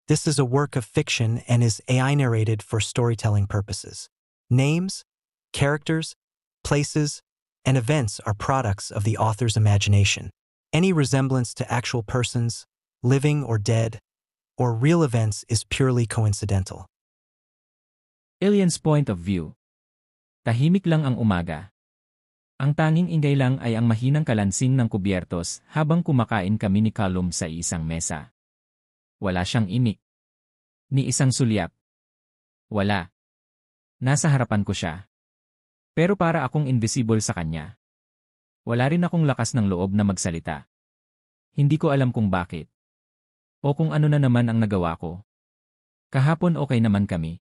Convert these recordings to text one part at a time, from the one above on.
This is a work of fiction and is AI narrated for storytelling purposes. Names, characters, places, and events are products of the author's imagination. Any resemblance to actual persons, living or dead, or real events is purely coincidental. Alien's point of view. Tahimik lang ang umaga. Ang tanging ingay lang ay ang mahinang kalansing ng kubyertos habang kumakain kami ni Callum sa isang mesa. Wala siyang imik. Ni isang sulyap. Wala. Nasa harapan ko siya. Pero para akong invisible sa kanya. Wala rin akong lakas ng loob na magsalita. Hindi ko alam kung bakit. O kung ano na naman ang nagawa ko. Kahapon okay naman kami.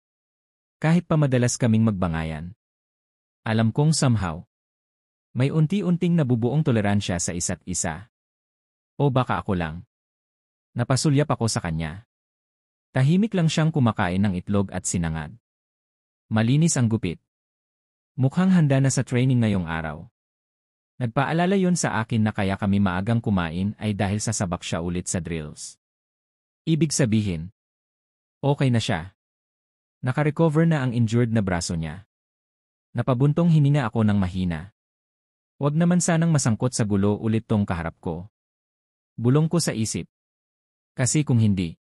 Kahit pa madalas kaming magbangayan. Alam kong somehow, may unti-unting nabubuong toleransya sa isa't isa. O baka ako lang. Napasulyap ako sa kanya. Tahimik lang siyang kumakain ng itlog at sinangag. Malinis ang gupit. Mukhang handa na sa training ngayong araw. Nagpaalala yon sa akin na kaya kami maagang kumain ay dahil sasabak siya ulit sa drills. Ibig sabihin, okay na siya. Nakarecover na ang injured na braso niya. Napabuntong hininga ako ng mahina. Huwag naman sanang masangkot sa gulo ulit tong kaharap ko. Bulong ko sa isip. Kasi kung hindi,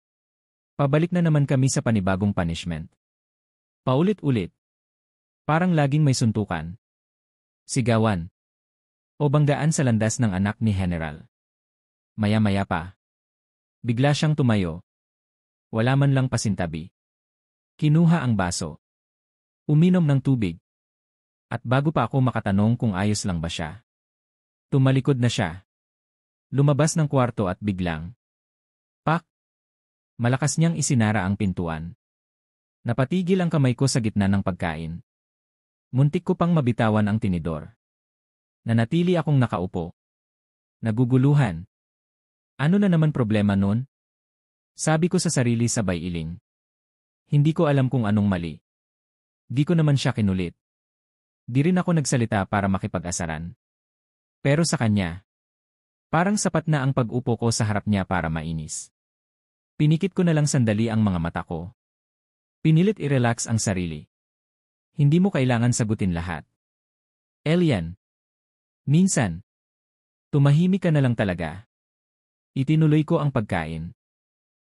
pabalik na naman kami sa panibagong punishment. Paulit-ulit. Parang laging may suntukan. Sigawan. O banggaan sa landas ng anak ni General. Maya-maya pa. Bigla siyang tumayo. Wala man lang pasintabi. Kinuha ang baso. Uminom ng tubig. At bago pa ako makatanong kung ayos lang ba siya, tumalikod na siya. Lumabas ng kwarto at biglang, pak! Malakas niyang isinara ang pintuan. Napatigil ang kamay ko sa gitna ng pagkain. Muntik ko pang mabitawan ang tinidor. Nanatili akong nakaupo. Naguguluhan. Ano na naman problema nun? Sabi ko sa sarili sabay iling. Hindi ko alam kung anong mali. Di ko naman siya kinulit. Di rin ako nagsalita para makipag-asaran. Pero sa kanya, parang sapat na ang pag-upo ko sa harap niya para mainis. Pinikit ko na lang sandali ang mga mata ko. Pinilit i-relax ang sarili. Hindi mo kailangan sagutin lahat. Elian. Minsan. Tumahimik ka na lang talaga. Itinuloy ko ang pagkain.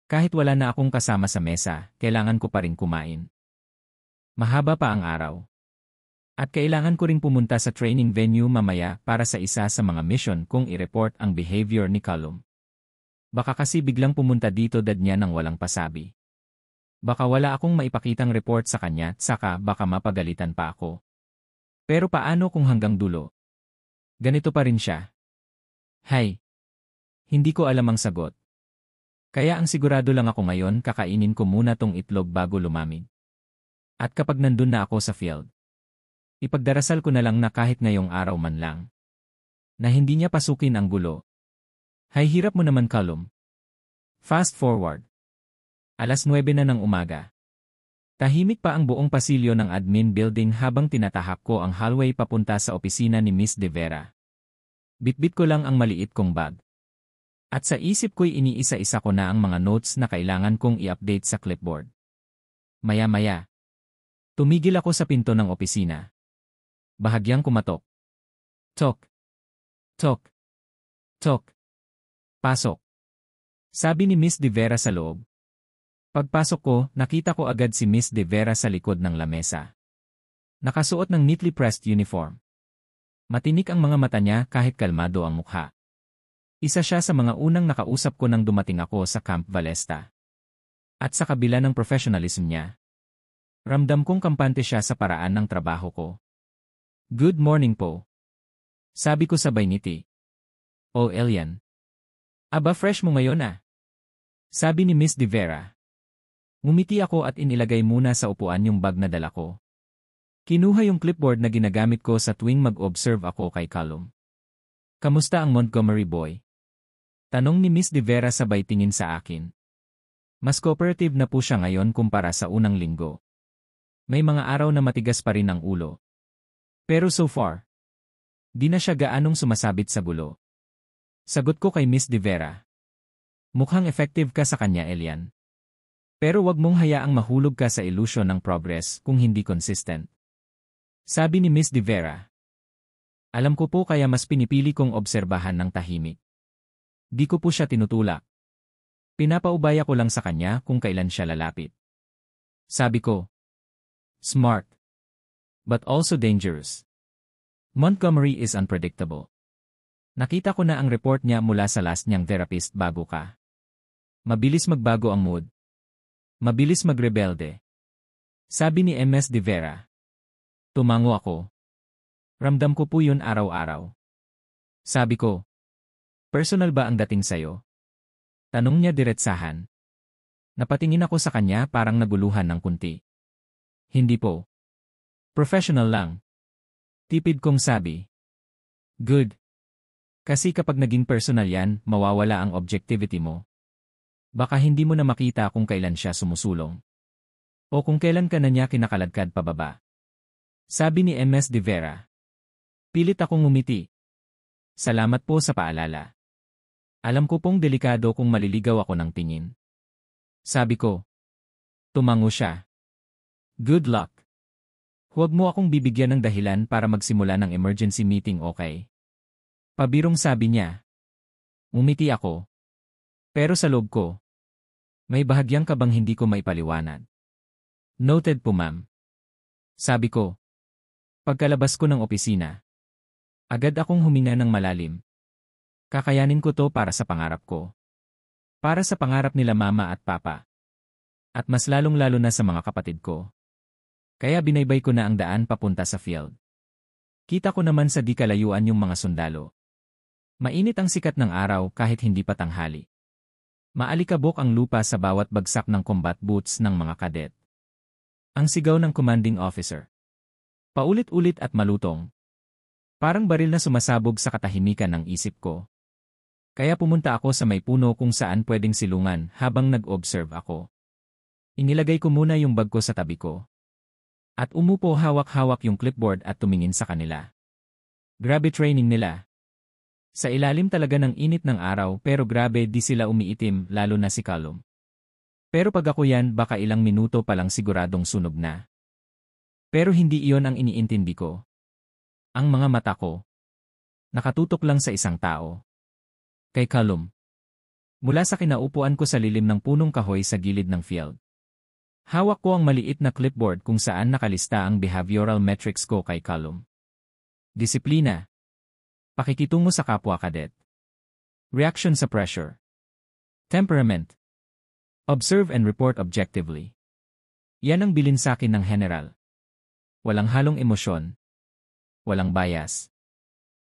Kahit wala na akong kasama sa mesa, kailangan ko pa rin kumain. Mahaba pa ang araw. At kailangan ko ring pumunta sa training venue mamaya para sa isa sa mga mission kong i-report ang behavior ni Callum. Baka kasi biglang pumunta dito dad niya nang walang pasabi. Baka wala akong maipakitang report sa kanya at saka baka mapagalitan pa ako. Pero paano kung hanggang dulo? Ganito pa rin siya. Hay. Hindi ko alam ang sagot. Kaya ang sigurado lang ako ngayon kakainin ko muna tong itlog bago lumamig. At kapag nandun na ako sa field, ipagdarasal ko na lang na kahit ngayong araw man lang, na hindi niya pasukin ang gulo. Hay hirap mo naman Callum. Fast forward. 9:00 na ng umaga. Tahimik pa ang buong pasilyo ng admin building habang tinatahak ko ang hallway papunta sa opisina ni Miss De Vera. Bitbit ko lang ang maliit kong bag. At sa isip ko'y iniisa-isa ko na ang mga notes na kailangan kong i-update sa clipboard. Maya-maya. Tumigil ako sa pinto ng opisina. Bahagyang kumatok. Tok. Tok. Tok. Pasok. Sabi ni Miss De Vera sa loob. Pagpasok ko, nakita ko agad si Miss De Vera sa likod ng lamesa. Nakasuot ng neatly pressed uniform. Matinik ang mga mata niya kahit kalmado ang mukha. Isa siya sa mga unang nakausap ko nang dumating ako sa Camp Valesta. At sa kabila ng professionalism niya, ramdam kong kampante siya sa paraan ng trabaho ko. Good morning po. Sabi ko sabay ngiti. Oh Elian. Aba fresh mo ngayon ah. Sabi ni Miss De Vera. Ngumiti ako at inilagay muna sa upuan yung bag na dala ko. Kinuha yung clipboard na ginagamit ko sa tuwing mag-observe ako kay Callum. Kamusta ang Montgomery boy? Tanong ni Miss De Vera sabay tingin sa akin. Mas cooperative na po siya ngayon kumpara sa unang linggo. May mga araw na matigas pa rin ang ulo. Pero so far, di na siya gaanong sumasabit sa gulo. Sagot ko kay Miss De Vera. Mukhang effective ka sa kanya, Elian. Pero wag mong hayaang mahulog ka sa illusion ng progress kung hindi consistent. Sabi ni Miss De Vera. Alam ko po kaya mas pinipili kong obserbahan ng tahimik. Di ko po siya tinutulak. Pinapaubaya ko lang sa kanya kung kailan siya lalapit. Sabi ko, smart, but also dangerous. Montgomery is unpredictable. Nakita ko na ang report niya mula sa last niyang therapist bago ka. Mabilis magbago ang mood. Mabilis magrebelde. Sabi ni Ms. De Vera. Tumango ako. Ramdam ko po yun araw-araw. Sabi ko, personal ba ang dating sayo? Tanong niya diretsahan. Napatingin ako sa kanya parang naguluhan ng kunti. Hindi po. Professional lang. Tipid kong sabi. Good. Kasi kapag naging personal yan, mawawala ang objectivity mo. Baka hindi mo na makita kung kailan siya sumusulong. O kung kailan ka na niya kinakaladkad pababa. Sabi ni Ms. De Vera. Pilit akong ngumiti. Salamat po sa paalala. Alam ko pong delikado kung maliligaw ako ng tingin. Sabi ko. Tumango siya. Good luck. Huwag mo akong bibigyan ng dahilan para magsimula ng emergency meeting, okay? Pabirong sabi niya. Umiti ako. Pero sa loob ko, may bahagyang ka bang hindi ko maipaliwanag? Noted po, ma'am. Sabi ko. Pagkalabas ko ng opisina, agad akong huminga ng malalim. Kakayanin ko to para sa pangarap ko. Para sa pangarap nila mama at papa. At mas lalong-lalo na sa mga kapatid ko. Kaya binaybay ko na ang daan papunta sa field. Kita ko naman sa di kalayuan yung mga sundalo. Mainit ang sikat ng araw kahit hindi pa tanghali. Maalikabok ang lupa sa bawat bagsak ng combat boots ng mga kadet. Ang sigaw ng commanding officer. Paulit-ulit at malutong. Parang baril na sumasabog sa katahimikan ng isip ko. Kaya pumunta ako sa may puno kung saan pwedeng silungan habang nag-observe ako. Inilagay ko muna yung bag ko sa tabi ko. At umupo hawak-hawak yung clipboard at tumingin sa kanila. Grabe training nila. Sa ilalim talaga ng init ng araw pero grabe di sila umiitim lalo na si Callum. Pero pag ako yan baka ilang minuto palang siguradong sunog na. Pero hindi iyon ang iniintindi ko. Ang mga mata ko. Nakatutok lang sa isang tao. Kay Callum. Mula sa kinaupuan ko sa lilim ng punong kahoy sa gilid ng field. Hawak ko ang maliit na clipboard kung saan nakalista ang behavioral metrics ko kay Callum. Disiplina. Pakikitungo sa kapwa kadet. Reaction sa pressure. Temperament. Observe and report objectively. Yan ang bilin sa akin ng general. Walang halong emosyon. Walang bias.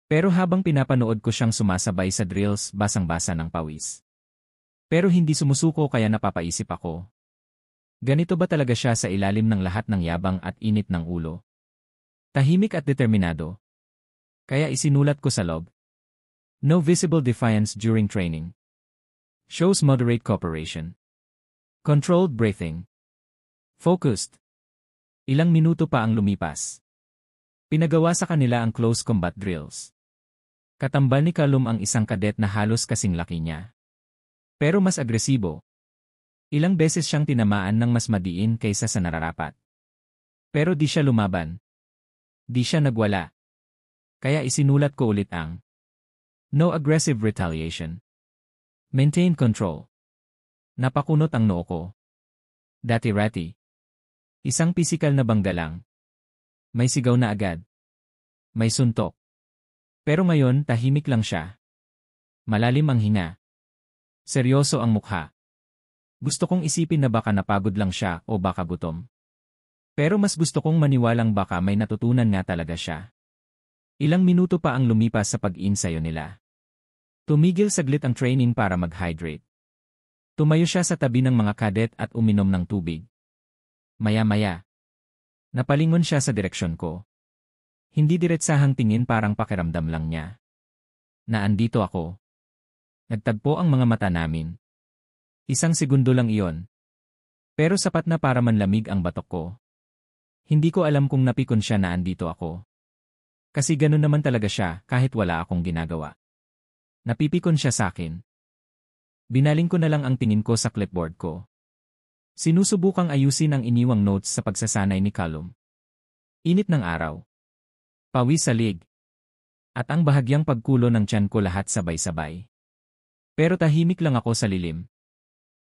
Pero habang pinapanood ko siyang sumasabay sa drills, basang-basa ng pawis. Pero hindi sumusuko kaya napapaisip ako. Ganito ba talaga siya sa ilalim ng lahat ng yabang at init ng ulo? Tahimik at determinado. Kaya isinulat ko sa log. No visible defiance during training. Shows moderate cooperation. Controlled breathing. Focused. Ilang minuto pa ang lumipas. Pinagawa sa kanila ang close combat drills. Katambal ni Callum ang isang kadet na halos kasing laki niya. Pero mas agresibo. Ilang beses siyang tinamaan ng mas madiin kaysa sa nararapat. Pero di siya lumaban. Di siya nagwala. Kaya isinulat ko ulit ang no aggressive retaliation. Maintain control. Napakunot ang noo ko. Dati-rati. Isang pisikal na bangga lang. May sigaw na agad. May suntok. Pero ngayon tahimik lang siya. Malalim ang hinga. Seryoso ang mukha. Gusto kong isipin na baka napagod lang siya o baka gutom. Pero mas gusto kong maniwalang baka may natutunan nga talaga siya. Ilang minuto pa ang lumipas sa pag-insayo nila. Tumigil saglit ang training para mag-hydrate. Tumayo siya sa tabi ng mga kadet at uminom ng tubig. Maya-maya. Napalingon siya sa direksyon ko. Hindi diretsahang tingin parang pakiramdam lang niya. Na andito ako. Nagtagpo ang mga mata namin. Isang segundo lang iyon. Pero sapat na para manlamig ang batok ko. Hindi ko alam kung napikon siya na andito ako. Kasi ganun naman talaga siya kahit wala akong ginagawa. Napipikon siya sa akin. Binaling ko na lang ang tingin ko sa clipboard ko. Sinusubukang ayusin ang iniwang notes sa pagsasanay ni Callum. Init ng araw. Pawis sa lig. At ang bahagyang pagkulo ng tiyan ko lahat sabay-sabay. Pero tahimik lang ako sa lilim.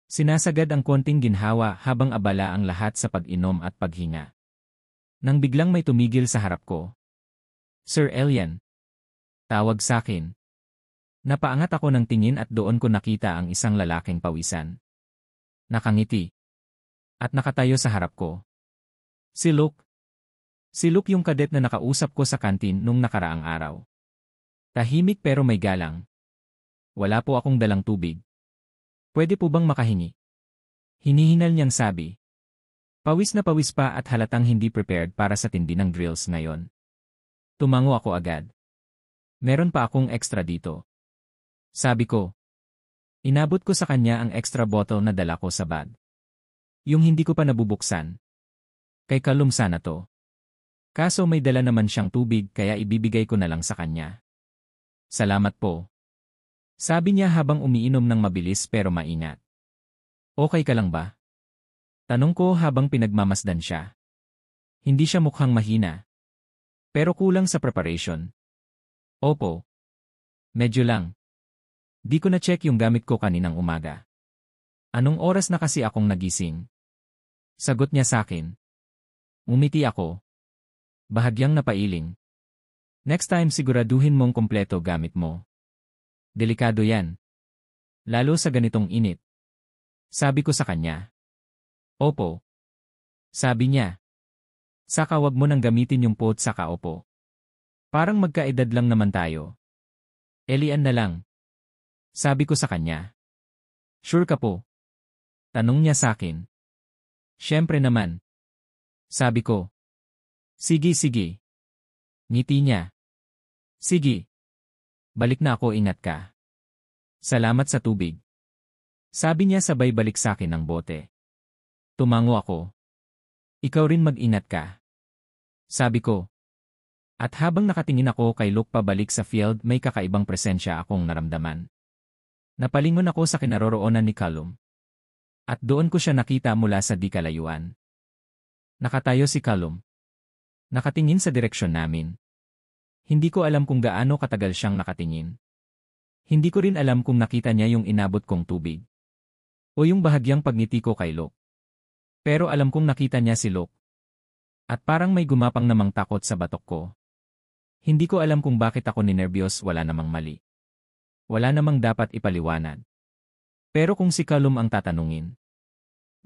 Sinasagad ang konting ginhawa habang abala ang lahat sa pag-inom at paghinga. Nang biglang may tumigil sa harap ko. Sir Elian. Tawag sakin. Napaangat ako ng tingin at doon ko nakita ang isang lalaking pawisan. Nakangiti. At nakatayo sa harap ko. Si Luke. Si Luke yung kadet na nakausap ko sa kantin nung nakaraang araw. Tahimik pero may galang. Wala po akong dalang tubig. Pwede po bang makahingi? Hinihinal niyang sabi. Pawis na pawis pa at halatang hindi prepared para sa tindi ng drills ngayon. Tumango ako agad. Meron pa akong extra dito. Sabi ko. Inabot ko sa kanya ang extra bottle na dala ko sa bag. Yung hindi ko pa nabubuksan. Kay Callum sana to. Kaso may dala naman siyang tubig kaya ibibigay ko na lang sa kanya. Salamat po. Sabi niya habang umiinom ng mabilis pero maingat. Okay ka lang ba? Tanong ko habang pinagmamasdan siya. Hindi siya mukhang mahina. Pero kulang sa preparation. Opo. Medyo lang. Di ko na-check yung gamit ko kaninang umaga. Anong oras na kasi akong nagising? Sagot niya sakin. Umiti ako. Bahagyang napailing. Next time siguraduhin mong kompleto gamit mo. Delikado yan. Lalo sa ganitong init. Sabi ko sa kanya. Opo. Sabi niya. Saka wag mo nang gamitin yung pot sa kaupo. Parang magkaedad lang naman tayo. Elian na lang. Sabi ko sa kanya. Sure ka po? Tanong niya sakin. Siyempre naman. Sabi ko. Sige sige. Ngiti niya. Sige. Balik na ako, ingat ka. Salamat sa tubig. Sabi niya sabay balik sakin ng bote. Tumango ako. Ikaw rin mag-ingat ka. Sabi ko. At habang nakatingin ako kay Luke pabalik sa field may kakaibang presensya akong naramdaman. Napalingon ako sa kinaroroonan ni Callum. At doon ko siya nakita mula sa di kalayuan. Nakatayo si Callum. Nakatingin sa direksyon namin. Hindi ko alam kung gaano katagal siyang nakatingin. Hindi ko rin alam kung nakita niya yung inabot kong tubig. O yung bahagyang pagngiti ko kay Luke. Pero alam kong nakita niya si Luke. At parang may gumapang namang takot sa batok ko. Hindi ko alam kung bakit ako ninerbiyos, wala namang mali. Wala namang dapat ipaliwanag. Pero kung si Callum ang tatanungin.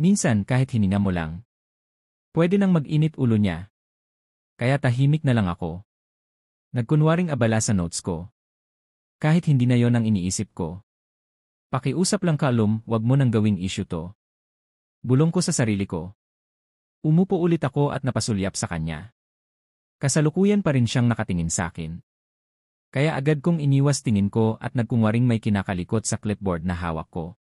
Minsan kahit hininga mo lang. Pwede nang mag-init ulo niya. Kaya tahimik na lang ako. Nagkunwaring abala sa notes ko. Kahit hindi na yon ang iniisip ko. Pakiusap lang Callum, wag mo nang gawing issue to. Bulong ko sa sarili ko. Umupo ulit ako at napasulyap sa kanya. Kasalukuyan pa rin siyang nakatingin sa akin. Kaya agad kong iniwas tingin ko at nagkunwaring may kinakalikot sa clipboard na hawak ko.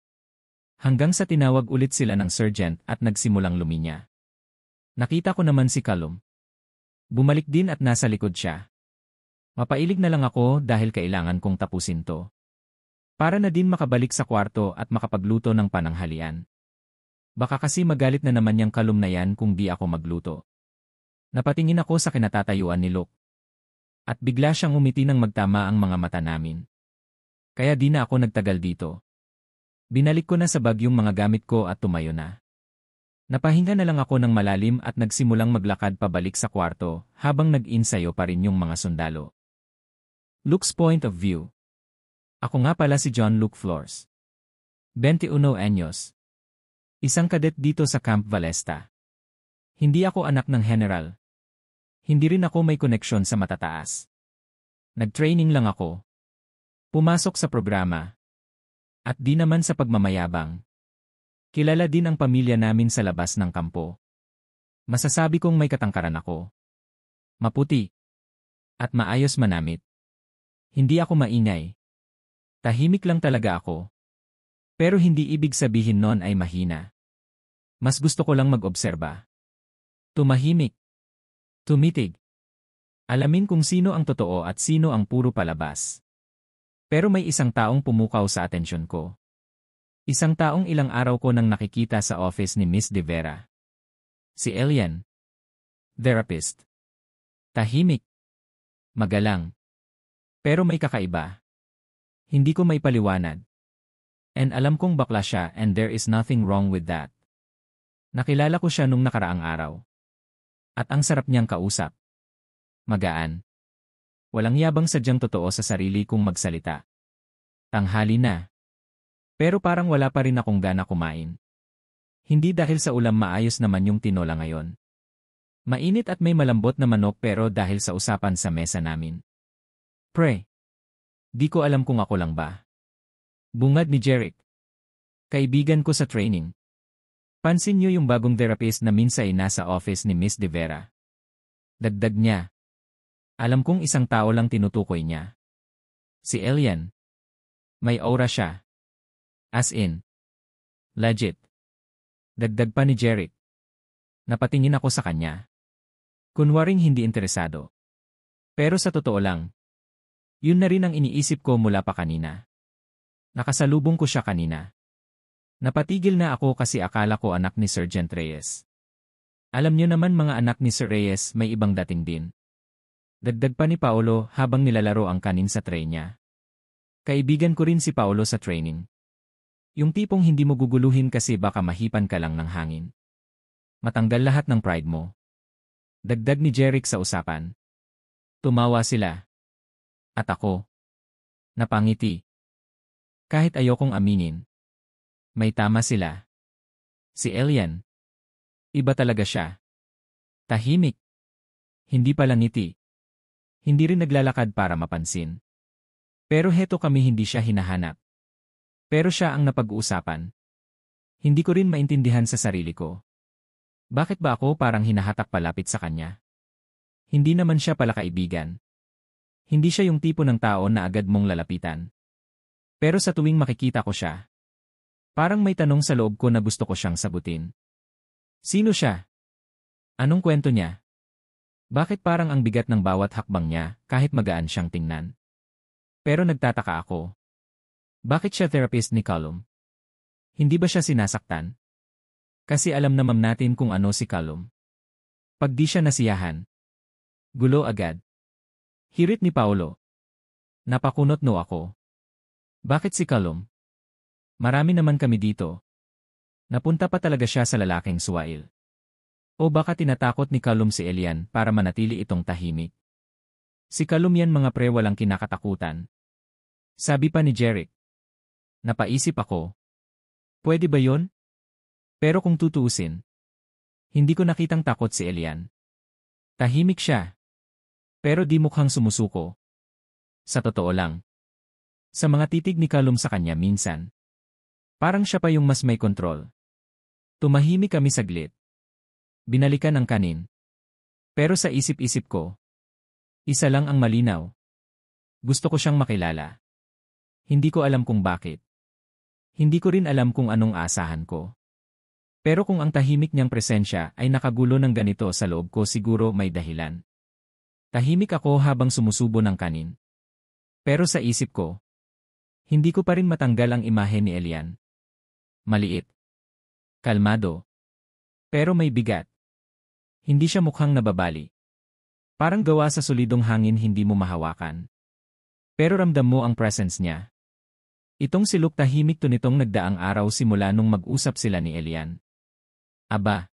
Hanggang sa tinawag ulit sila ng sergeant at nagsimulang luminya. Nakita ko naman si Callum. Bumalik din at nasa likod siya. Mapailig na lang ako dahil kailangan kong tapusin to. Para na din makabalik sa kwarto at makapagluto ng pananghalian. Baka kasi magalit na naman yung Callum na yan kung di ako magluto. Napatingin ako sa kinatatayuan ni Luke. At bigla siyang umiti nang magtama ang mga mata namin. Kaya di na ako nagtagal dito. Binalik ko na sa bag yung mga gamit ko at tumayo na. Napahinga na lang ako ng malalim at nagsimulang maglakad pabalik sa kwarto habang nag-insayo pa rin yung mga sundalo. Luke's point of view. Ako nga pala si John Luke Flores. 21 anyos. Isang kadet dito sa Camp Valesta. Hindi ako anak ng general. Hindi rin ako may koneksyon sa matataas. Nag-training lang ako. Pumasok sa programa. At di naman sa pagmamayabang. Kilala din ang pamilya namin sa labas ng kampo. Masasabi kong may katangkaran ako. Maputi. At maayos manamit. Hindi ako maingay. Tahimik lang talaga ako. Pero hindi ibig sabihin nun ay mahina. Mas gusto ko lang mag-obserba. Tumahimik. Tumitig. Alamin kung sino ang totoo at sino ang puro palabas. Pero may isang taong pumukaw sa atensyon ko. Isang taong ilang araw ko nang nakikita sa office ni Miss De Vera. Si Elian. Therapist. Tahimik. Magalang. Pero may kakaiba. Hindi ko maipaliwanag. And alam kong bakla siya and there is nothing wrong with that. Nakilala ko siya nung nakaraang araw. At ang sarap niyang kausap. Magaan. Walang yabang sadyang totoo sa sarili kung magsalita. Tanghali na. Pero parang wala pa rin akong gana kumain. Hindi dahil sa ulam maayos naman yung tinola ngayon. Mainit at may malambot na manok pero dahil sa usapan sa mesa namin. Pre. Di ko alam kung ako lang ba. Bungad ni Jeric. Kaibigan ko sa training. Pansin niyo yung bagong therapist na minsan ay nasa office ni Miss De Vera. Dagdag niya. Alam kong isang tao lang tinutukoy niya. Si Elian. May aura siya. As in. Legit. Dagdag pa ni Jeric. Napatingin ako sa kanya. Kunwaring hindi interesado. Pero sa totoo lang, yun na rin ang iniisip ko mula pa kanina. Nakasalubong ko siya kanina. Napatigil na ako kasi akala ko anak ni Sergeant Reyes. Alam niyo naman mga anak ni Sir Reyes may ibang dating din. Dagdag pa ni Paolo habang nilalaro ang kanin sa tray niya. Kaibigan ko rin si Paolo sa training. Yung tipong hindi mo guguluhin kasi baka mahipan ka lang ng hangin. Matanggal lahat ng pride mo. Dagdag ni Jeric sa usapan. Tumawa sila. At ako. Napangiti. Kahit ayokong aminin. May tama sila. Si Elian. Iba talaga siya. Tahimik. Hindi pala ngiti. Hindi rin naglalakad para mapansin. Pero heto kami hindi siya hinahanap. Pero siya ang napag-uusapan. Hindi ko rin maintindihan sa sarili ko. Bakit ba ako parang hinahatak palapit sa kanya? Hindi naman siya pala kaibigan. Hindi siya yung tipo ng tao na agad mong lalapitan. Pero sa tuwing makikita ko siya, parang may tanong sa loob ko na gusto ko siyang sagutin. Sino siya? Anong kwento niya? Bakit parang ang bigat ng bawat hakbang niya kahit magaan siyang tingnan? Pero nagtataka ako. Bakit siya therapist ni Callum? Hindi ba siya sinasaktan? Kasi alam naman natin kung ano si Callum. Pag di siya nasiyahan, gulo agad. Hirit ni Paolo. Napakunot no ako. Bakit si Callum? Marami naman kami dito. Napunta pa talaga siya sa lalaking suwail. O baka tinatakot ni Callum si Elian para manatili itong tahimik. Si Callum yan mga pre walang kinakatakutan. Sabi pa ni Jeric. Napaisip ako. Pwede ba yon? Pero kung tutuusin, hindi ko nakitang takot si Elian. Tahimik siya. Pero di mukhang sumusuko. Sa totoo lang. Sa mga titig ni Callum sa kanya minsan. Parang siya pa yung mas may kontrol. Tumahimik kami saglit. Binalikan ang kanin. Pero sa isip-isip ko, isa lang ang malinaw. Gusto ko siyang makilala. Hindi ko alam kung bakit. Hindi ko rin alam kung anong aasahan ko. Pero kung ang tahimik niyang presensya ay nakagulo ng ganito sa loob ko siguro may dahilan. Tahimik ako habang sumusubo ng kanin. Pero sa isip ko, hindi ko pa rin matanggal ang imahe ni Elian. Maliit. Kalmado. Pero may bigat. Hindi siya mukhang nababali. Parang gawa sa solidong hangin hindi mo mahawakan. Pero ramdam mo ang presence niya. Itong siluk tahimik to nitong nagdaang araw simula nung mag-usap sila ni Elian. Aba.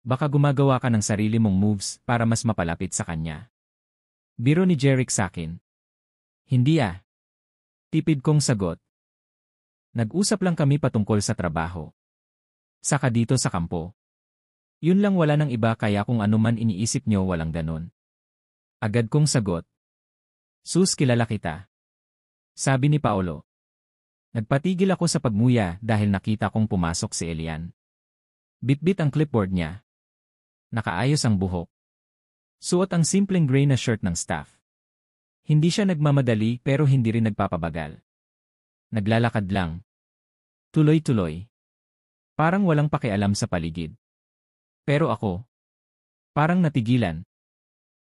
Baka gumagawa ka ng sarili mong moves para mas mapalapit sa kanya. Biro ni Jeric sakin. Hindi ah. Tipid kong sagot. Nag-usap lang kami patungkol sa trabaho. Saka dito sa kampo. Yun lang wala ng iba kaya kung ano man iniisip nyo walang ganon. Agad kong sagot. Sus kilala kita. Sabi ni Paolo. Nagpatigil ako sa pagmuya dahil nakita kong pumasok si Elian. Bitbit ang clipboard niya. Nakaayos ang buhok. Suot ang simpleng gray na shirt ng staff. Hindi siya nagmamadali pero hindi rin nagpapabagal. Naglalakad lang. Tuloy-tuloy. Parang walang pakialam sa paligid. Pero ako, parang natigilan.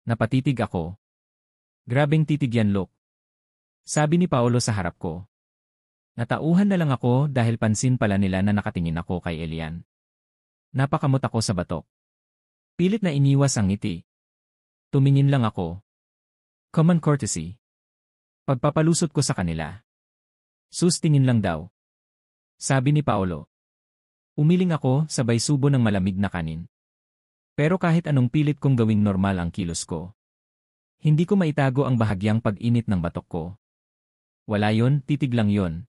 Napatitig ako. Grabeng titig yan look. Sabi ni Paolo sa harap ko. Natauhan na lang ako dahil pansin pala nila na nakatingin ako kay Elian. Napakamot ako sa batok. Pilit na iniwas ang ngiti. Tumingin lang ako. Common courtesy. Pagpapalusot ko sa kanila. Sus, tingin lang daw. Sabi ni Paolo. Umiling ako, sabay subo ng malamig na kanin. Pero kahit anong pilit kong gawing normal ang kilos ko, hindi ko maitago ang bahagyang pag-init ng batok ko. Wala yon, titig lang yon.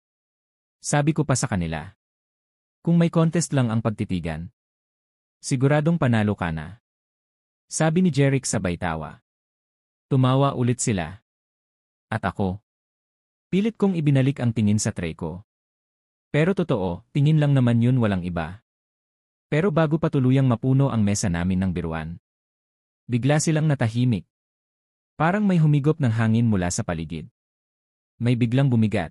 Sabi ko pa sa kanila. Kung may contest lang ang pagtitigan, siguradong panalo ka na. Sabi ni Jeric sabay tawa. Tumawa ulit sila. At ako. Pilit kong ibinalik ang tingin sa tray ko. Pero totoo, tingin lang naman yun, walang iba. Pero bago pa tuluyang mapuno ang mesa namin ng biruan, bigla silang natahimik. Parang may humigop ng hangin mula sa paligid. May biglang bumigat.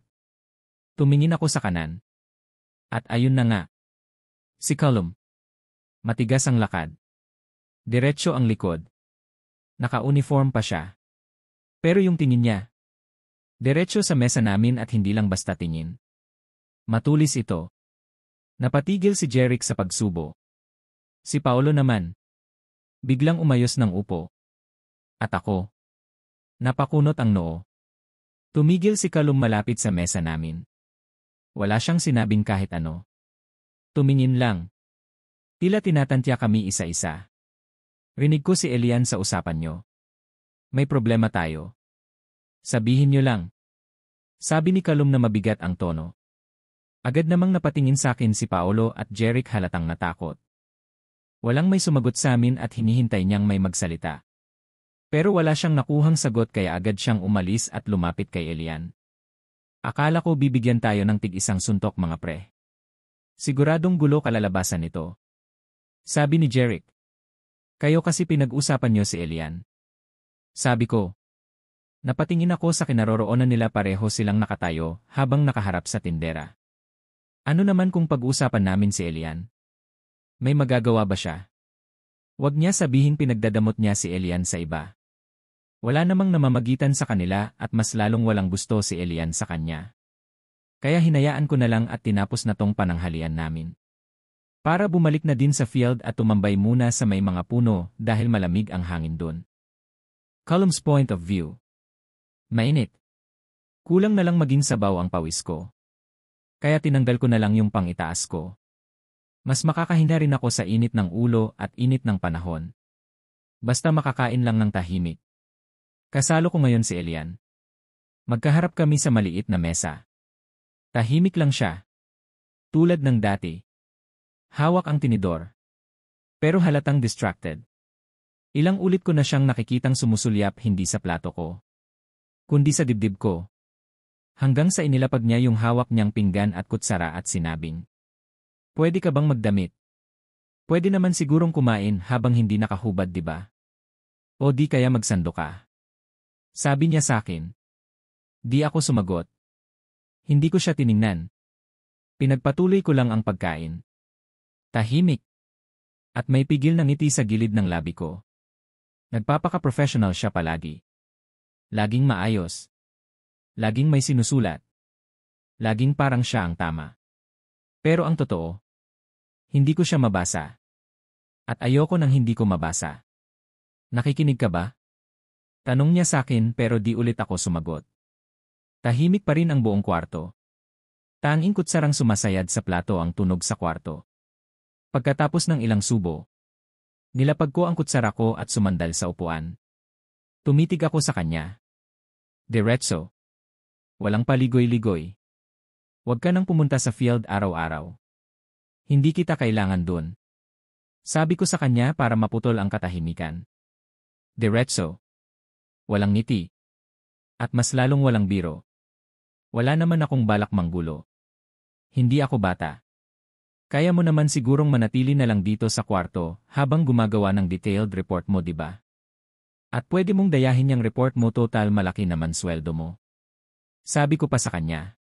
Tumingin ako sa kanan. At ayun na nga. Si Callum. Matigas ang lakad. Diretso ang likod. Naka-uniform pa siya. Pero yung tingin niya, diretso sa mesa namin at hindi lang basta tingin. Matulis ito. Napatigil si Jeric sa pagsubo. Si Paolo naman. Biglang umayos ng upo. At ako. Napakunot ang noo. Tumigil si Callum malapit sa mesa namin. Wala siyang sinabing kahit ano. Tumingin lang. Tila tinatantya kami isa-isa. Rinig ko si Elian sa usapan nyo. May problema tayo. Sabihin nyo lang. Sabi ni Callum na mabigat ang tono. Agad namang napatingin sa akin si Paolo at Jeric halatang natakot. Walang may sumagot sa amin at hinihintay niyang may magsalita. Pero wala siyang nakuhang sagot kaya agad siyang umalis at lumapit kay Elian. Akala ko bibigyan tayo ng tig-isang suntok mga pre. Siguradong gulo kalalabasan nito. Sabi ni Jeric. Kayo kasi pinag-usapan niyo si Elian. Sabi ko. Napatingin ako sa kinaroroonan nila, pareho silang nakatayo habang nakaharap sa tindera. Ano naman kung pag-uusapan namin si Elian? May magagawa ba siya? Huwag niya sabihin pinagdadamot niya si Elian sa iba. Wala namang namamagitan sa kanila at mas lalong walang gusto si Elian sa kanya. Kaya hinayaan ko na lang at tinapos na tong pananghalian namin. Para bumalik na din sa field at tumambay muna sa may mga puno dahil malamig ang hangin doon. Callum's point of view. Mainit. Kulang na lang maging sabaw ang pawis ko. Kaya tinanggal ko na lang yung pang-itaas ko. Mas makakahinda rin ako sa init ng ulo at init ng panahon. Basta makakain lang ng tahimik. Kasalo ko ngayon si Elian. Magkaharap kami sa maliit na mesa. Tahimik lang siya. Tulad ng dati. Hawak ang tinidor. Pero halatang distracted. Ilang ulit ko na siyang nakikitang sumusulyap hindi sa plato ko, kundi sa dibdib ko. Hanggang sa inilapag niya yung hawak niyang pinggan at kutsara at sinabing, "Pwede ka bang magdamit? Pwede naman sigurong kumain habang hindi nakahubad, di ba? O di kaya magsando ka?" Sabi niya sa akin. Di ako sumagot. Hindi ko siya tiningnan. Pinagpatuloy ko lang ang pagkain. Tahimik. At may pigil na ngiti sa gilid ng labi ko. Nagpapaka-professional siya palagi. Laging maayos. Laging may sinusulat. Laging parang siya ang tama. Pero ang totoo, hindi ko siya mabasa. At ayoko nang hindi ko mabasa. Nakikinig ka ba? Tanong niya sa akin pero di ulit ako sumagot. Tahimik pa rin ang buong kwarto. Tanging kutsarang sumasayad sa plato ang tunog sa kwarto. Pagkatapos ng ilang subo, nilapag ko ang kutsara ko at sumandal sa upuan. Tumitig ako sa kanya. Diretso. Walang paligoy-ligoy. Huwag ka nang pumunta sa field araw-araw. Hindi kita kailangan dun. Sabi ko sa kanya para maputol ang katahimikan. Diretso. Walang ngiti. At mas lalong walang biro. Wala naman akong balak manggulo. Hindi ako bata. Kaya mo naman sigurong manatili na lang dito sa kwarto habang gumagawa ng detailed report mo, di ba? At pwede mong dayahin yung report mo, total malaki naman sweldo mo. Sabi ko pa sa kanya.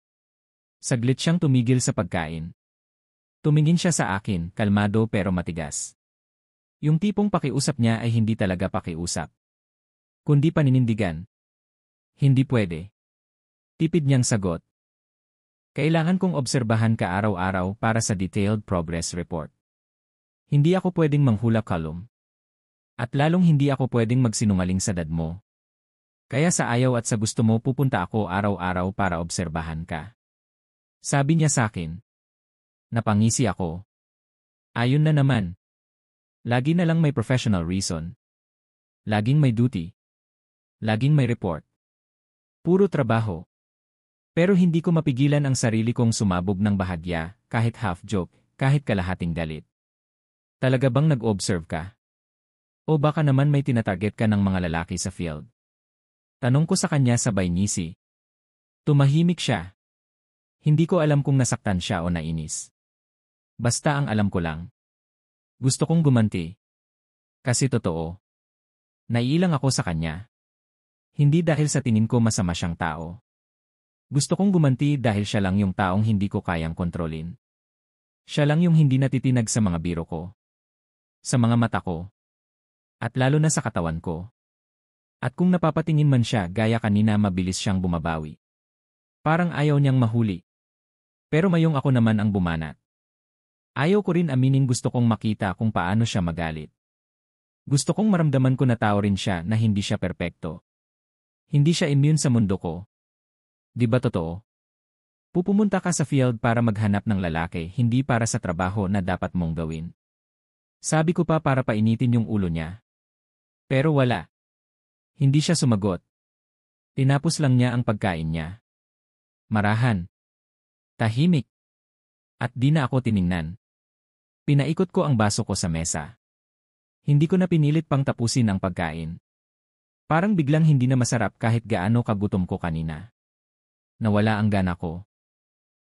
Saglit siyang tumigil sa pagkain. Tumingin siya sa akin, kalmado pero matigas. Yung tipong pakiusap niya ay hindi talaga pakiusap, kundi paninindigan. Hindi pwede. Tipid niyang sagot. Kailangan kong obserbahan ka araw-araw para sa detailed progress report. Hindi ako pwedeng manghula, Callum. At lalong hindi ako pwedeng magsinungaling sa dad mo. Kaya sa ayaw at sa gusto mo pupunta ako araw-araw para obserbahan ka. Sabi niya sa akin. Napangisi ako. Ayun na naman. Lagi na lang may professional reason. Laging may duty. Laging may report. Puro trabaho. Pero hindi ko mapigilan ang sarili kong sumabog ng bahagya, kahit half joke, kahit kalahating galit. Talaga bang nag-observe ka? O baka naman may tinatarget ka ng mga lalaki sa field? Tanong ko sa kanya sabay ngisi. Tumahimik siya. Hindi ko alam kung nasaktan siya o nainis. Basta ang alam ko lang. Gusto kong gumanti. Kasi totoo. Naiilang ako sa kanya. Hindi dahil sa tingin ko masama siyang tao. Gusto kong gumanti dahil siya lang yung taong hindi ko kayang kontrolin. Siya lang yung hindi natitinag sa mga biro ko. Sa mga mata ko. At lalo na sa katawan ko. At kung napapatingin man siya gaya kanina mabilis siyang bumabawi. Parang ayaw niyang mahuli. Pero mayong ako naman ang bumanat. Ayaw ko rin aminin gusto kong makita kung paano siya magalit. Gusto kong maramdaman ko na tao rin siya na hindi siya perpekto. Hindi siya immune sa mundo ko. Di ba totoo? Pupumunta ka sa field para maghanap ng lalaki, hindi para sa trabaho na dapat mong gawin. Sabi ko pa para painitin yung ulo niya. Pero wala. Hindi siya sumagot. Tinapos lang niya ang pagkain niya. Marahan. Tahimik. At di na ako tiningnan. Pinaikot ko ang baso ko sa mesa. Hindi ko na pinilit pang tapusin ang pagkain. Parang biglang hindi na masarap kahit gaano kagutom ko kanina. Nawala ang gana ko.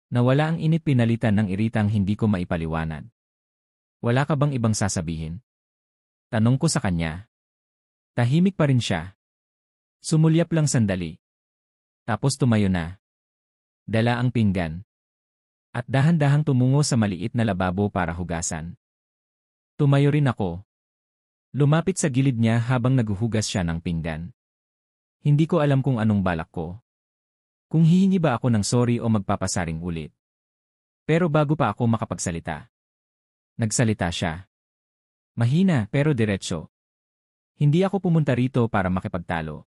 Nawala ang init pinalitan ng iritang hindi ko maipaliwanag. Wala ka bang ibang sasabihin? Tanong ko sa kanya. Tahimik pa rin siya. Sumulyap lang sandali. Tapos tumayo na. Dala ang pinggan. At dahan-dahang tumungo sa maliit na lababo para hugasan. Tumayo rin ako. Lumapit sa gilid niya habang naghuhugas siya ng pinggan. Hindi ko alam kung anong balak ko. Kung hihingi ba ako ng sorry o magpapasaring ulit. Pero bago pa ako makapagsalita. Nagsalita siya. Mahina pero diretso. Hindi ako pumunta rito para makipagtalo.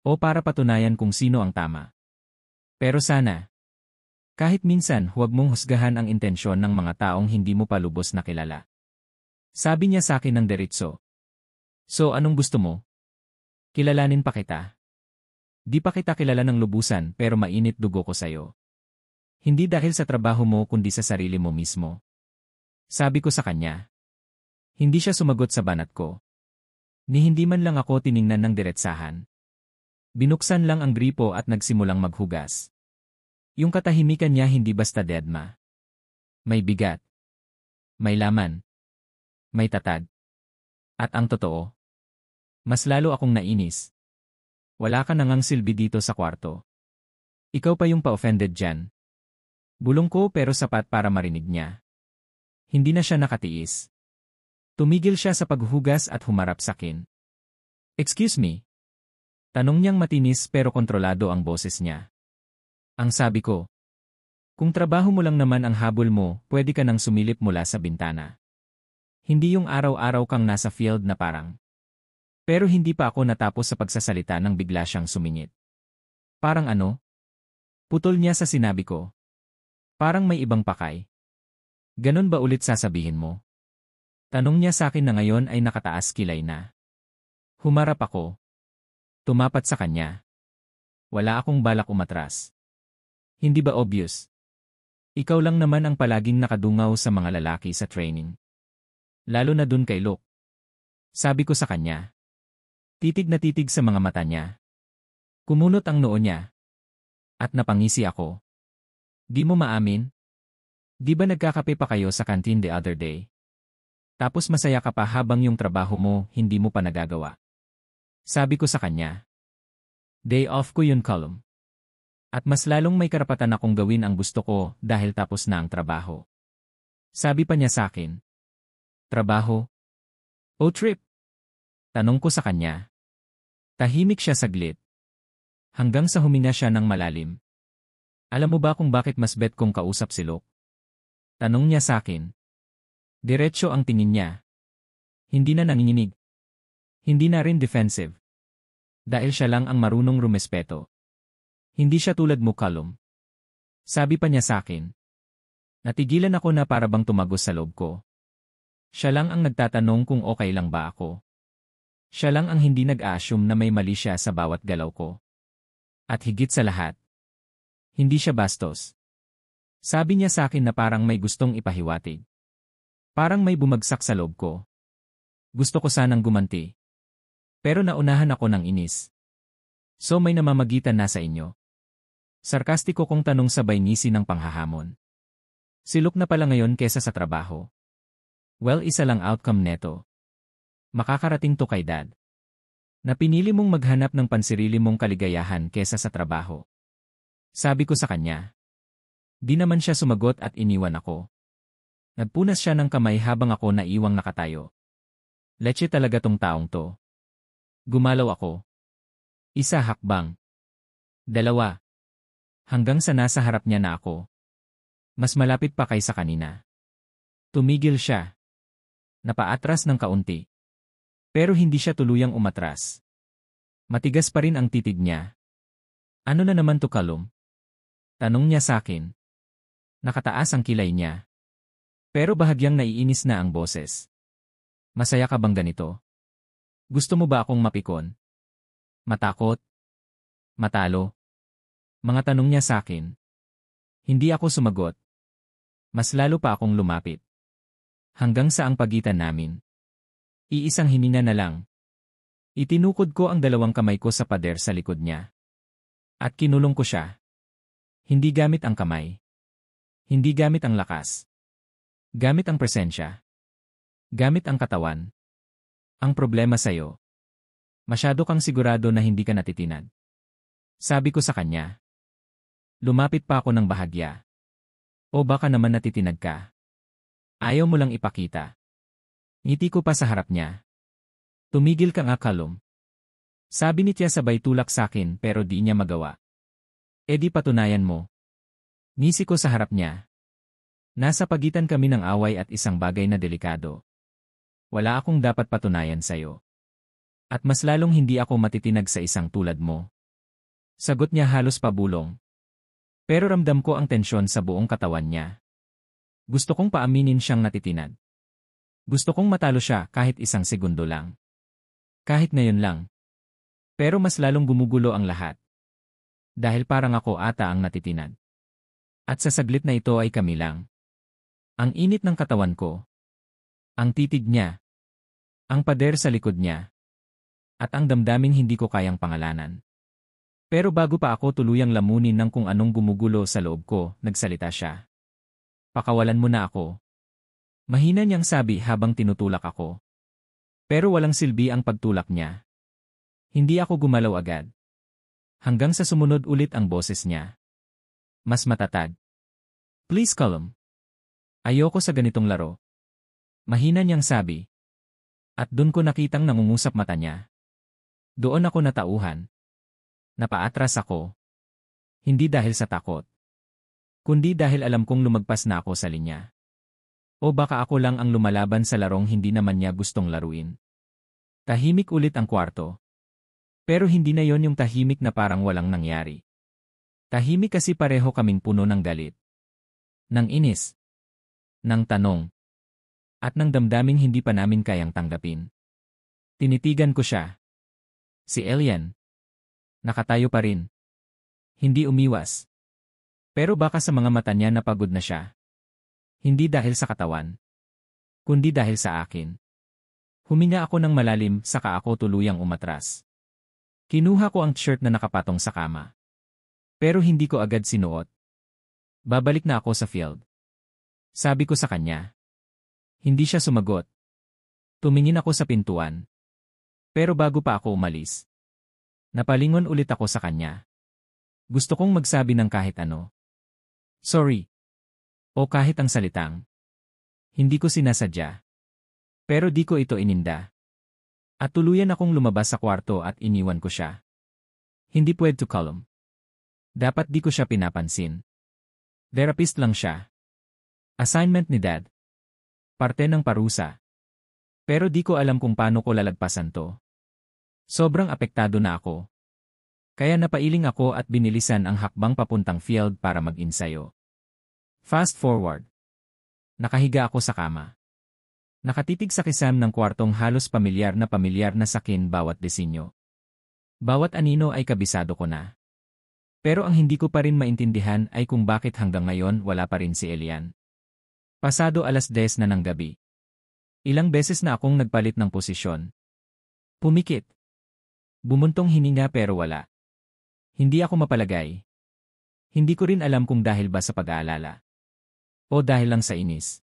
O para patunayan kung sino ang tama. Pero sana. Kahit minsan huwag mong husgahan ang intensyon ng mga taong hindi mo pa lubos na kilala. Sabi niya sa akin ng diretso. So anong gusto mo? Kilalanin pa kita. Di pa kita kilala ng lubusan pero mainit dugo ko sayo. Hindi dahil sa trabaho mo kundi sa sarili mo mismo. Sabi ko sa kanya. Hindi siya sumagot sa banat ko. Ni hindi man lang ako tiningnan ng diretsahan. Binuksan lang ang gripo at nagsimulang maghugas. Yung katahimikan niya hindi basta deadma. May bigat. May laman. May tatag. At ang totoo. Mas lalo akong nainis. Wala ka nangang silbi dito sa kwarto. Ikaw pa yung pa-offended dyan. Bulong ko pero sapat para marinig niya. Hindi na siya nakatiis. Tumigil siya sa paghuhugas at humarap sa akin. Excuse me? Tanong niyang matinis pero kontrolado ang boses niya. Ang sabi ko. Kung trabaho mo lang naman ang habol mo, pwede ka nang sumilip mula sa bintana. Hindi yung araw-araw kang nasa field na parang. Pero hindi pa ako natapos sa pagsasalita nang bigla siyang sumingit. Parang ano? Putol niya sa sinabi ko. Parang may ibang pakay. Ganon ba ulit sasabihin mo? Tanong niya sa akin na ngayon ay nakataas kilay na. Humarap ako. Tumapat sa kanya. Wala akong balak umatras. Hindi ba obvious? Ikaw lang naman ang palaging nakadungaw sa mga lalaki sa training. Lalo na dun kay Luke. Sabi ko sa kanya. Titig na titig sa mga mata niya. Kumunot ang noo niya. At napangisi ako. Di mo maamin? Di ba nagkakape pa kayo sa canteen the other day? Tapos masaya ka pa habang yung trabaho mo hindi mo pa nagagawa. Sabi ko sa kanya. Day off ko yun, Callum. At mas lalong may karapatan akong gawin ang gusto ko dahil tapos na ang trabaho. Sabi pa niya sa akin. Trabaho? O trip? Tanong ko sa kanya. Tahimik siya saglit. Hanggang sa huminga siya ng malalim. Alam mo ba kung bakit mas bet kong kausap si Luke? Tanong niya sa akin. Diretso ang tingin niya. Hindi na nanginginig. Hindi na rin defensive. Dahil siya lang ang marunong rumespeto. Hindi siya tulad mo, Callum. Sabi pa niya sa akin. Natigilan ako na para bang tumagos sa loob ko. Siya lang ang nagtatanong kung okay lang ba ako. Siya lang ang hindi nag-assume na may mali siya sa bawat galaw ko. At higit sa lahat, hindi siya bastos. Sabi niya sa akin na parang may gustong ipahiwatig. Parang may bumagsak sa loob ko. Gusto ko sanang gumanti. Pero naunahan ako ng inis. So may namamagitan na sa inyo. Sarkastiko kong tanong sabay ngisi ng panghahamon. Si Luke na pala ngayon kesa sa trabaho. Well, isa lang outcome neto. Makakarating to kay Dad. Na pinili mong maghanap ng pansirili mong kaligayahan kesa sa trabaho. Sabi ko sa kanya. Di naman siya sumagot at iniwan ako. Nagpunas siya ng kamay habang ako naiwang nakatayo. Leche talaga tong taong to. Gumalaw ako. Isa hakbang. Dalawa. Hanggang sa nasa harap niya na ako. Mas malapit pa kaysa kanina. Tumigil siya. Napaatras ng kaunti. Pero hindi siya tuluyang umatras. Matigas pa rin ang titig niya. Ano na naman to, Callum? Tanong niya sa akin. Nakataas ang kilay niya. Pero bahagyang naiinis na ang boses. Masaya ka bang ganito? Gusto mo ba akong mapikon? Matakot? Matalo? Mga tanong niya sa akin. Hindi ako sumagot. Mas lalo pa akong lumapit. Hanggang sa ang pagitan namin. Iisang hininga na lang. Itinukod ko ang dalawang kamay ko sa pader sa likod niya. At kinulong ko siya. Hindi gamit ang kamay. Hindi gamit ang lakas. Gamit ang presensya. Gamit ang katawan. Ang problema sa'yo. Masyado kang sigurado na hindi ka natitinag. Sabi ko sa kanya. Lumapit pa ako ng bahagya. O baka naman natitinag ka. Ayaw mo lang ipakita. Ngiti ko pa sa harap niya. Tumigil ka nga, Callum. Sabi ni Tia sabay tulak sa akin pero di niya magawa. E di patunayan mo. Ngisi ko sa harap niya. Nasa pagitan kami ng away at isang bagay na delikado. Wala akong dapat patunayan sa'yo. At mas lalong hindi ako matitinag sa isang tulad mo. Sagot niya halos pabulong. Pero ramdam ko ang tensyon sa buong katawan niya. Gusto kong paaminin siyang natitinag. Gusto kong matalo siya kahit isang segundo lang. Kahit ngayon lang. Pero mas lalong gumugulo ang lahat. Dahil parang ako ata ang natitinag. At sa saglit na ito ay kami lang. Ang init ng katawan ko. Ang titig niya. Ang pader sa likod niya. At ang damdaming hindi ko kayang pangalanan. Pero bago pa ako tuluyang lamunin ng kung anong gumugulo sa loob ko, nagsalita siya. Pakawalan mo na ako. Mahina niyang sabi habang tinutulak ako. Pero walang silbi ang pagtulak niya. Hindi ako gumalaw agad. Hanggang sa sumunod ulit ang boses niya. Mas matatag. Please, Callum. Ayoko sa ganitong laro. Mahina niyang sabi. At doon ko nakitang nangungusap mata niya. Doon ako natauhan. Napaatras ako. Hindi dahil sa takot. Kundi dahil alam kong lumagpas na ako sa linya. O baka ako lang ang lumalaban sa larong hindi naman niya gustong laruin. Tahimik ulit ang kwarto. Pero hindi na yon yung tahimik na parang walang nangyari. Tahimik kasi pareho kaming puno ng galit. Ng inis. Ng tanong. At ng damdaming hindi pa namin kayang tanggapin. Tinitigan ko siya. Si Elian. Nakatayo pa rin. Hindi umiwas. Pero baka sa mga mata niya napagod na siya. Hindi dahil sa katawan. Kundi dahil sa akin. Huminga ako ng malalim saka ako tuluyang umatras. Kinuha ko ang t-shirt na nakapatong sa kama. Pero hindi ko agad sinuot. Babalik na ako sa field. Sabi ko sa kanya. Hindi siya sumagot. Tumingin ako sa pintuan. Pero bago pa ako umalis. Napalingon ulit ako sa kanya. Gusto kong magsabi ng kahit ano. Sorry. O kahit ang salitang. Hindi ko sinasadya. Pero di ko ito ininda. At tuluyan akong lumabas sa kwarto at iniwan ko siya. Hindi pwede to, Callum. Dapat di ko siya pinapansin. Therapist lang siya. Assignment ni Dad. Parte ng parusa. Pero di ko alam kung paano ko lalagpasan to. Sobrang apektado na ako. Kaya napailing ako at binilisan ang hakbang papuntang field para mag-insayo. Fast forward. Nakahiga ako sa kama. Nakatitig sa kisam ng kwartong halos pamilyar na sakin bawat disenyo. Bawat anino ay kabisado ko na. Pero ang hindi ko pa rin maintindihan ay kung bakit hanggang ngayon wala pa rin si Elian. Pasado 10:00 na ng gabi. Ilang beses na akong nagpalit ng posisyon. Pumikit. Bumuntong hininga pero wala. Hindi ako mapalagay. Hindi ko rin alam kung dahil ba sa pag-aalala. O dahil lang sa inis.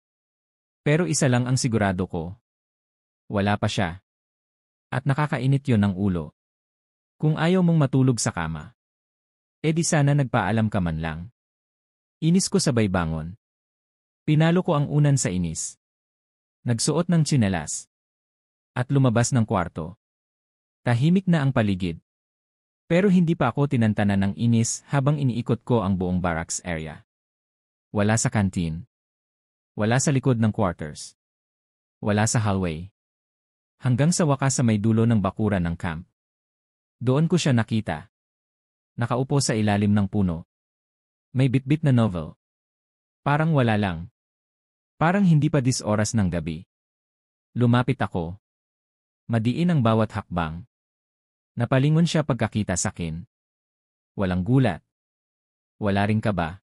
Pero isa lang ang sigurado ko. Wala pa siya. At nakakainit yon ng ulo. Kung ayaw mong matulog sa kama, edi sana nagpaalam ka man lang. Inis ko sabay bangon. Pinalo ko ang unan sa inis. Nagsuot ng tsinelas. At lumabas ng kwarto. Tahimik na ang paligid. Pero hindi pa ako tinantanan ng inis habang iniikot ko ang buong barracks area. Wala sa canteen. Wala sa likod ng quarters. Wala sa hallway. Hanggang sa wakas sa may dulo ng bakuran ng camp. Doon ko siya nakita. Nakaupo sa ilalim ng puno. May bitbit na novel. Parang wala lang. Parang hindi pa 10 oras ng gabi. Lumapit ako. Madiin ang bawat hakbang. Napalingon siya pagkakita sakin. Walang gulat. Wala ring kaba.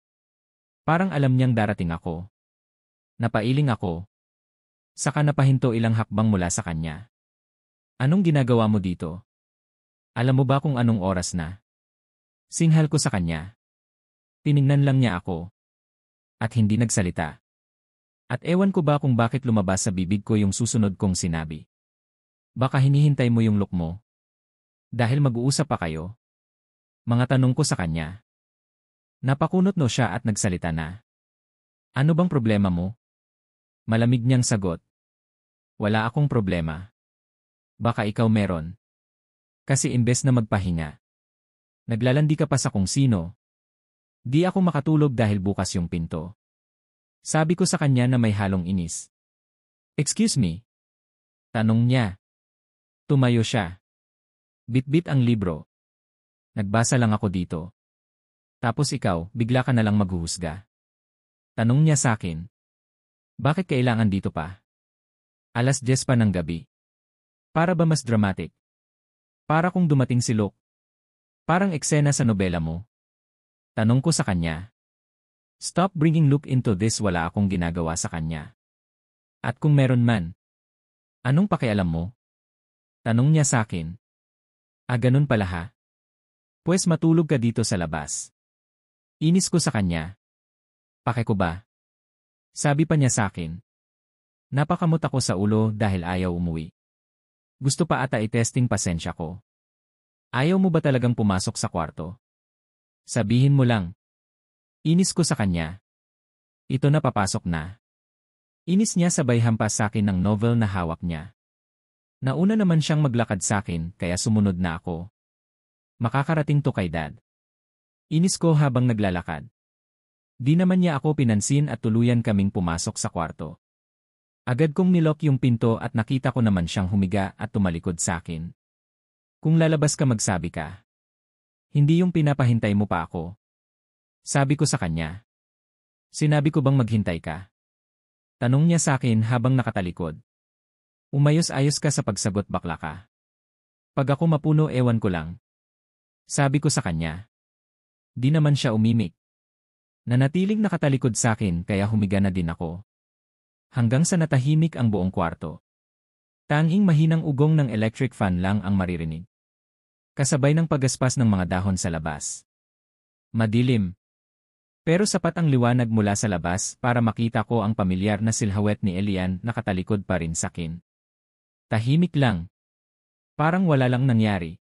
Parang alam niyang darating ako. Napailing ako. Saka napahinto ilang hakbang mula sa kanya. Anong ginagawa mo dito? Alam mo ba kung anong oras na? Singhal ko sa kanya. Tiningnan lang niya ako. At hindi nagsalita. At ewan ko ba kung bakit lumabas sa bibig ko yung susunod kong sinabi. Baka hinihintay mo yung look mo. Dahil mag-uusap pa kayo. Mga tanong ko sa kanya. Napakunot no siya at nagsalita na. Ano bang problema mo? Malamig niyang sagot. Wala akong problema. Baka ikaw meron. Kasi imbes na magpahinga. Naglalandi ka pa sa kung sino. Di ako makatulog dahil bukas yung pinto. Sabi ko sa kanya na may halong inis. Excuse me? Tanong niya. Tumayo siya. Bitbit ang libro. Nagbasa lang ako dito. Tapos ikaw, bigla ka na lang maghuhusga. Tanong niya sa akin. Bakit kailangan dito pa? 10:00 pa ng gabi. Para ba mas dramatic? Para kung dumating si Luke. Parang eksena sa nobela mo. Tanong ko sa kanya. Stop bringing Luke into this, wala akong ginagawa sa kanya. At kung meron man, anong pakialam mo? Tanong niya sa akin. Ganun pala ha? Pues matulog ka dito sa labas. Inis ko sa kanya. Pake ko ba? Sabi pa niya sa akin. Napakamot ako sa ulo dahil ayaw umuwi. Gusto pa ata i-testing pasensya ko. Ayaw mo ba talagang pumasok sa kwarto? Sabihin mo lang. Inis ko sa kanya. Ito na papasok na. Inis niya sabay hampas sa akin ng novel na hawak niya. Nauna naman siyang maglakad sa akin kaya sumunod na ako. Makakarating to kay Dad. Inis ko habang naglalakad. Di naman niya ako pinansin at tuluyan kaming pumasok sa kwarto. Agad kong nilok yung pinto at nakita ko naman siyang humiga at tumalikod sa akin. Kung lalabas ka magsabi ka. Hindi yung pinapahintay mo pa ako. Sabi ko sa kanya. Sinabi ko bang maghintay ka? Tanong niya sa akin habang nakatalikod. Umayos-ayos ka sa pagsagot, bakla ka. Pag ako mapuno, ewan ko lang. Sabi ko sa kanya. Di naman siya umimik. Nanatiling nakatalikod sa akin kaya humiga na din ako. Hanggang sa natahimik ang buong kwarto. Tanging mahinang ugong ng electric fan lang ang maririnig. Kasabay ng pagaspas ng mga dahon sa labas. Madilim. Pero sapat ang liwanag mula sa labas para makita ko ang pamilyar na silhouette ni Elian nakatalikod pa rin sa akin. Tahimik lang. Parang wala lang nangyari.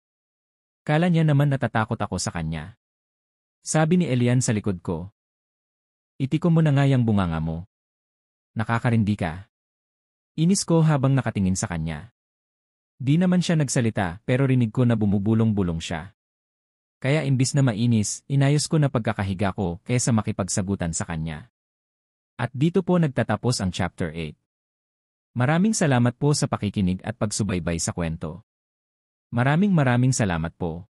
Kala niya naman natatakot ako sa kanya. Sabi ni Elian sa likod ko. Itiko mo na nga yung bunganga mo. Nakakarindi ka. Inis ko habang nakatingin sa kanya. Di naman siya nagsalita pero rinig ko na bumubulong-bulong siya. Kaya imbis na mainis, inayos ko na pagkakahiga ko kaysa makipagsagutan sa kanya. At dito po nagtatapos ang Chapter 8. Maraming salamat po sa pakikinig at pagsubaybay sa kwento. Maraming salamat po.